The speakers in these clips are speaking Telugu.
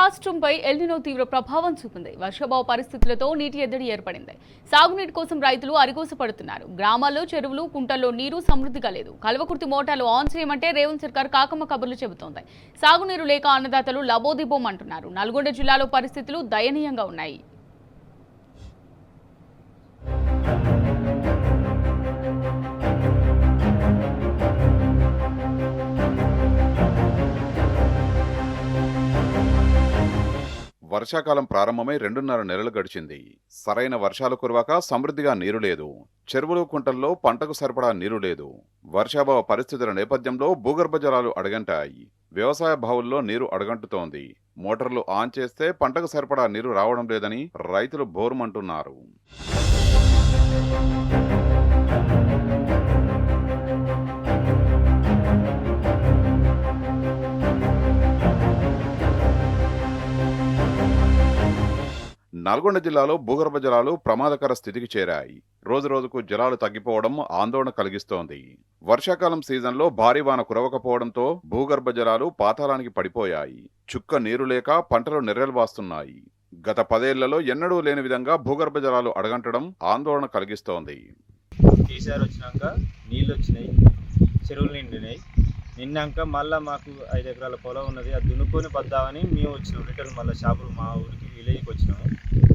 రాష్ట్రంపై ఎల్నినో తీవ్ర ప్రభావం చూపింది. వర్షాభావ పరిస్థితులతో నీటి ఎద్దడి ఏర్పడింది. సాగునీటి కోసం రైతులు అరిగోసపడుతున్నారు. గ్రామాల్లో చెరువులు, కుంటల్లో నీరు సమృద్ధిగా లేదు. కల్వకుర్తి మోటార్లు ఆన్ చేయమంటే రేవంత్ సర్కార్ కాకమ్మ కబుర్లు చెబుతోంది. సాగునీరు లేక అన్నదాతలు లబోదిబోం అంటున్నారు. నల్గొండ జిల్లాలో పరిస్థితులు దయనీయంగా ఉన్నాయి. వర్షాకాలం ప్రారంభమై 2.5 నెలలు గడిచింది. సరైన వర్షాలు కురవక సమృద్ధిగా నీరు లేదు. చెరువులు, కుంటల్లో పంటకు సరిపడా నీరు లేదు. వర్షాభావ పరిస్థితుల నేపథ్యంలో భూగర్భ జలాలు అడగంటాయి. వ్యవసాయ బావుల్లో నీరు అడగంటుతోంది. మోటార్లు ఆన్ చేస్తే పంటకు సరిపడా నీరు రావడం లేదని రైతులు బోరుమంటున్నారు. నల్గొండ జిల్లాలో భూగర్భ జలాలు ప్రమాదకర స్థితికి చేరాయి. రోజురోజుకు జలాలు తగ్గిపోవడం ఆందోళన కలిగిస్తోంది. వర్షాకాలం సీజన్లో భారీ వాన కురవకపోవడంతో భూగర్భ జలాలు పాతాళానికి పడిపోయాయి. చుక్క నీరు లేక పంటలు నెర్రెల్వాస్తున్నాయి. గత 10 ఏళ్లలో ఎన్నడూ లేని విధంగా భూగర్భ జలాలు అడగంటడం ఆందోళన కలిగిస్తోంది. కేసీఆర్ వచ్చినాక నీళ్ళు వచ్చినాయి, చెరువులు నిండినాయి. నిన్నాక మళ్ళీ మాకు 5 ఎకరాల పొలం ఉన్నది, అది దున్నుకొని పద్దామని మేము వచ్చినాం. రిటర్న్ మళ్ళీ షాపులు మా ఊరికి విలేజ్కి వచ్చినాము.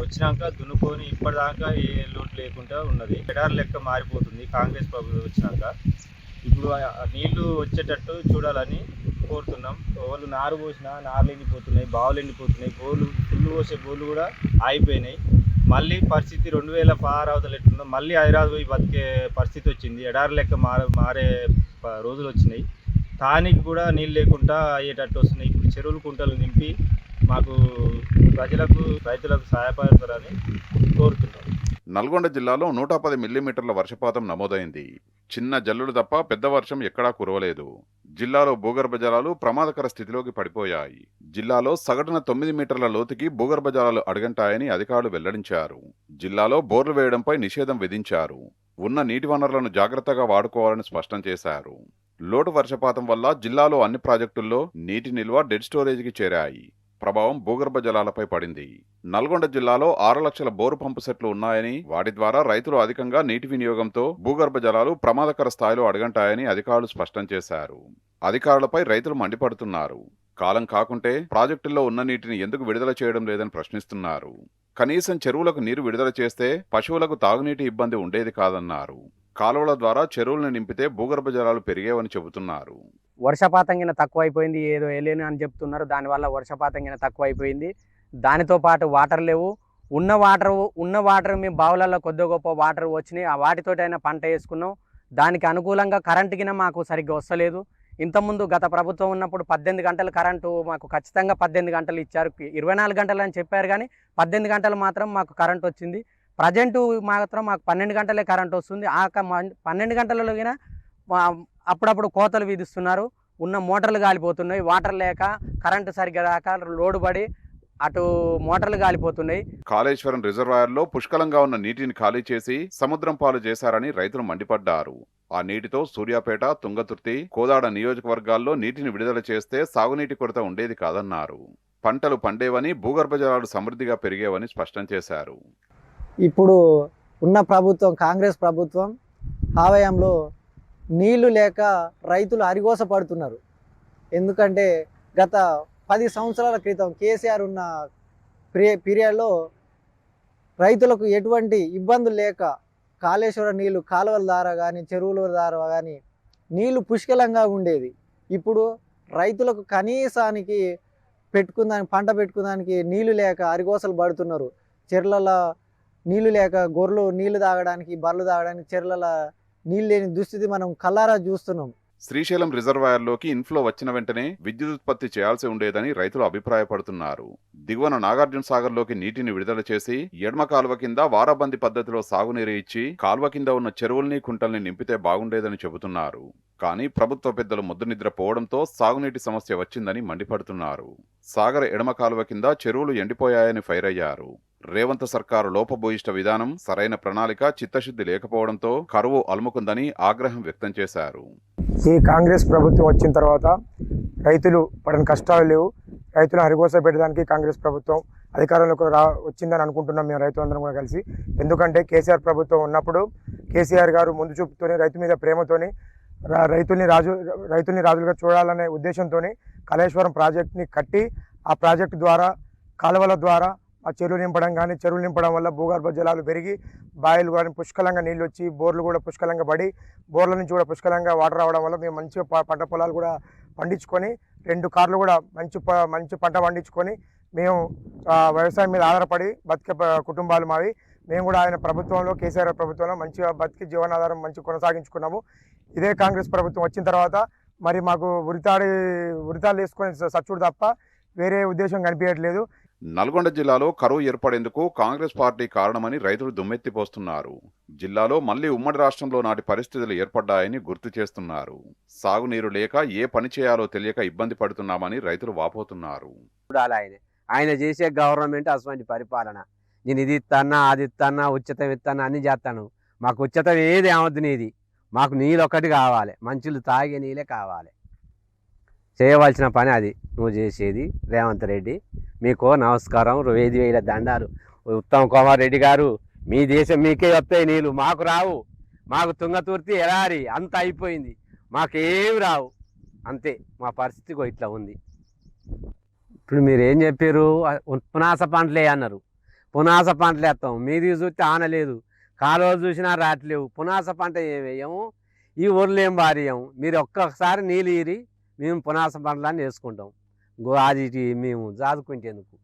వచ్చినాక దున్నుకొని ఇప్పటిదాకా ఏ లోటు లేకుండా ఉన్నది. ఎడారి లెక్క మారిపోతుంది కాంగ్రెస్ ప్రభుత్వం వచ్చినాక. ఇప్పుడు నీళ్లు వచ్చేటట్టు చూడాలని కోరుతున్నాం. వాళ్ళు నారు పోసినా నార్లు ఎండిపోతున్నాయి, బావులు ఎండిపోతున్నాయి, బోర్లు ఫుల్ పోసే బోర్లు కూడా ఆగిపోయినాయి. మళ్ళీ పరిస్థితి 2016 అవతల ఎట్లుందో మళ్ళీ హైదరాబాద్ పోయి బతికే పరిస్థితి వచ్చింది. ఎడారి లెక్క మారే రోజులు వచ్చినాయి. తానికి కూడా నీళ్ళు లేకుండా అయ్యేటట్టు వస్తున్నాయి. ఇప్పుడు చెరువులు, కుంటలు నింపి మాకు ప్రజలకు, రైతులకు సహాయపడతారని కోరుతున్నాం. నల్గొండ జిల్లాలో 110 మిల్లీమీటర్ల వర్షపాతం నమోదైంది. చిన్న జల్లులు తప్ప పెద్ద వర్షం ఎక్కడా కురవలేదు. జిల్లాలో భూగర్భ జలాలు ప్రమాదకర స్థితిలోకి పడిపోయాయి. జిల్లాలో సగటున 9 మీటర్ల లోతుకి భూగర్భ జలాలు అడగంటాయని అధికారులు వెల్లడించారు. జిల్లాలో బోర్లు వేయడంపై నిషేధం విధించారు. ఉన్న నీటి వనరులను జాగ్రత్తగా వాడుకోవాలని స్పష్టం చేశారు. లోటు వర్షపాతం వల్ల జిల్లాలో అన్ని ప్రాజెక్టుల్లో నీటి నిల్వ డెడ్ స్టోరేజీకి చేరాయి. ప్రభావం భూగర్భ జలాలపై పడింది. నల్గొండ జిల్లాలో 6 లక్షల బోరు పంపు సెట్లు ఉన్నాయని, వాటి ద్వారా రైతులు అధికంగా నీటి వినియోగంతో భూగర్భ జలాలు ప్రమాదకర స్థాయిలో అడగంటాయని అధికారులు స్పష్టం చేశారు. అధికారులపై రైతులు మండిపడుతున్నారు. కాలం కాకుంటే ప్రాజెక్టుల్లో ఉన్న నీటిని ఎందుకు విడుదల చేయడం లేదని ప్రశ్నిస్తున్నారు. కనీసం చెరువులకు నీరు విడుదల చేస్తే పశువులకు తాగునీటి ఇబ్బంది ఉండేది కాదన్నారు. కాలువల ద్వారా చెరువులను నింపితే భూగర్భ జలాలు పెరిగేవని చెబుతున్నారు. వర్షపాతం కింద తక్కువైపోయింది, ఏదో వేయలేను అని చెప్తున్నారు. దానివల్ల వర్షపాతం కింద తక్కువైపోయింది. దానితో పాటు వాటర్ లేవు. ఉన్న వాటర్ మేము బావులలో కొద్ది గొప్ప వాటర్ వచ్చినాయి. ఆ వాటితోటైనా పంట వేసుకున్నాం. దానికి అనుకూలంగా కరెంటు కింద మాకు సరిగ్గా వస్తలేదు. ఇంతకుముందు గత ప్రభుత్వం ఉన్నప్పుడు 18 గంటలు కరెంటు మాకు ఖచ్చితంగా 18 గంటలు ఇచ్చారు. 24 గంటలు అని చెప్పారు, కానీ 18 గంటలు మాత్రం మాకు కరెంట్ వచ్చింది. ప్రజెంటు మాత్రం మాకు 12 గంటలే కరెంట్ వస్తుంది. ఆ 12 గంటలలో అప్పుడప్పుడు కోతలు విధిస్తున్నారు. ఉన్న మోటార్లు గాలిపోతున్నాయి. వాటర్ లేక కరెంటు సరిగ్గా రాక లోడు పడి అటు మోటార్లు గాలిపోతున్నాయి. కాళేశ్వరం రిజర్వాయర్లో పుష్కలంగా ఉన్న నీటిని ఖాళీ చేసి సముద్రం పాలు చేశారని రైతులు మండిపడ్డారు. ఆ నీటితో సూర్యాపేట, తుంగతుర్తి, కోదాడ నియోజకవర్గాల్లో నీటిని విడుదల చేస్తే సాగునీటి కొరత ఉండేది కాదన్నారు. పంటలు పండేవని, భూగర్భ జలాలు సమృద్ధిగా పెరిగేవని స్పష్టం చేశారు. ఇప్పుడు ఉన్న ప్రభుత్వం, కాంగ్రెస్ ప్రభుత్వం ఆవయంలో నీళ్లు లేక రైతులు అరిగోసపడుతున్నారు. ఎందుకంటే గత 10 సంవత్సరాల క్రితం కేసీఆర్ ఉన్న పీరియడ్లో రైతులకు ఎటువంటి ఇబ్బందులు లేక కాళేశ్వర నీళ్లు కాలువల ద్వారా కానీ, చెరువుల ద్వారా కానీ నీళ్లు పుష్కలంగా ఉండేది. ఇప్పుడు రైతులకు కనీసానికి పంట పెట్టుకున్నానికి నీళ్లు లేక అరిగోసలు పడుతున్నారు. చెర్లలో నీళ్లు లేక గొర్రెలు నీళ్లు తాగడానికి, బర్రెలు తాగడానికి చెర్లలో నీళ్ళు లేని దుస్థితి మనం కల్లారా చూస్తున్నాం. శ్రీశైలం రిజర్వాయర్లోకి ఇన్ఫ్లో వచ్చిన వెంటనే విద్యుదుత్పత్తి చేయాల్సి ఉండేదని రైతులు అభిప్రాయపడుతున్నారు. దిగువన నాగార్జున సాగర్లోకి నీటిని విడుదల చేసి ఎడమ కాలువ కింద వారాబంది పద్ధతిలో సాగునీరు ఇచ్చి కాలువ కింద ఉన్న చెరువుల్ని, కుంటల్ని నింపితే బాగుండేదని చెబుతున్నారు. కానీ ప్రభుత్వ పెద్దలు ముద్దునిద్ర పోవడంతో సాగునీటి సమస్య వచ్చిందని మండిపడుతున్నారు. సాగర్ ఎడమ కాలువ కింద చెరువులు ఎండిపోయాయని ఫైర్ అయ్యారు. రేవంత్ సర్కారు లోపభూయిష్ట విధానం, సరైన ప్రణాళిక, చిత్తశుద్ధి లేకపోవడంతో కరువు అలుముకుందని ఆగ్రహం వ్యక్తం చేశారు. ఈ కాంగ్రెస్ ప్రభుత్వం వచ్చిన తర్వాత రైతులు పడిన కష్టాలు లేవు. రైతులను హరిగోస పెట్టడానికి కాంగ్రెస్ ప్రభుత్వం అధికారంలోకి వచ్చిందని అనుకుంటున్నాం మేము రైతులందరం కూడా కలిసి. ఎందుకంటే కేసీఆర్ ప్రభుత్వం ఉన్నప్పుడు కేసీఆర్ గారు ముందు చూపుతోని రైతు మీద ప్రేమతోని రైతుల్ని రాజులుగా చూడాలనే ఉద్దేశంతో కాళేశ్వరం ప్రాజెక్ట్ని కట్టి ఆ ప్రాజెక్టు ద్వారా కాలువల ద్వారా ఆ చెరువులు నింపడం కానీ చెరువులు నింపడం వల్ల భూగర్భ జలాలు పెరిగి బాయిలు కానీ పుష్కలంగా నీళ్ళు వచ్చి బోర్లు కూడా పుష్కలంగా పడి బోర్ల నుంచి కూడా పుష్కలంగా వాటర్ రావడం వల్ల మేము మంచిగా పంట పొలాలు కూడా పండించుకొని 2 కార్లు కూడా మంచి పంట పండించుకొని మేము వ్యవసాయం మీద ఆధారపడి బతికే కుటుంబాలు మావి. మేము కూడా ఆయన ప్రభుత్వంలో కేసీఆర్ ప్రభుత్వంలో మంచిగా బతికి జీవనాధారం మంచి కొనసాగించుకున్నాము. ఇదే కాంగ్రెస్ ప్రభుత్వం వచ్చిన తర్వాత మరి మాకు ఉరితాలు వేసుకొని సచ్చుడు తప్ప వేరే ఉద్దేశం కనిపించట్లేదు. నల్గొండ జిల్లాలో కరువు ఏర్పడేందుకు కాంగ్రెస్ పార్టీ కారణమని రైతులు దుమ్మెత్తిపోస్తున్నారు. జిల్లాలో మళ్లీ ఉమ్మడి రాష్ట్రంలో నాటి పరిస్థితులు ఏర్పడ్డాయని గుర్తు చేస్తున్నారు. సాగునీరు లేక ఏ పని చేయాలో తెలియక ఇబ్బంది పడుతున్నామని రైతులు వాపోతున్నారు. ఆయన చేసే గవర్నమెంట్ అటువంటి పరిపాలన. నేను ఇది ఇస్తానా అది ఇస్తానా ఉచితం ఇస్తానా అన్ని చేస్తాను. మాకు ఉచితం ఏది ఏమద్దు, నీది మాకు నీళ్ళు ఒక్కటి కావాలి, మంచులు తాగే నీళ్ళే కావాలి. చేయవలసిన పని అది నువ్వు చేసేది. రేవంత్ రెడ్డి మీకు నమస్కారం, 5,000 దండాలు. ఉత్తమ్ కుమార్ రెడ్డి గారు, మీ దేశం మీకే వస్తాయి నీళ్ళు, మాకు రావు. మాకు తుంగతుర్తి ఎడారి అంత అయిపోయింది, మాకేమి రావు. అంతే మా పరిస్థితి ఇట్లా ఉంది. ఇప్పుడు మీరు ఏం చెప్పారు? పునాస పంటలే అన్నారు. పునాస పంటలు వేస్తాం, మీది చూస్తే ఆనలేదు, కాలువలు చూసినా రావట్లేవు. పునాస పంట వేయము, ఈ ఊర్లో ఏం వారియం. మీరు ఒక్కసారి నీళ్ళు ఈరి మేము పునాస పంటలన్నీ వేసుకుంటాం. అది మేము జాదుకుంటేందుకు.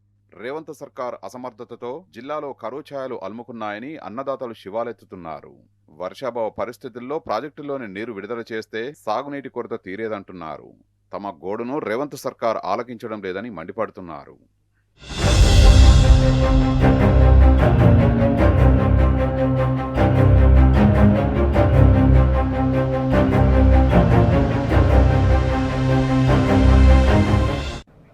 రేవంత్ సర్కార్ అసమర్థతతో జిల్లాలో కరువు ఛాయలు అలుముకున్నాయని అన్నదాతలు శివాలెత్తుతున్నారు. వర్షాభావ పరిస్థితుల్లో ప్రాజెక్టుల్లోని నీరు విడుదల చేస్తే సాగునీటి కొరత తీరేదంటున్నారు. తమ గోడును రేవంత్ సర్కార్ ఆలకించడం లేదని మండిపడుతున్నారు.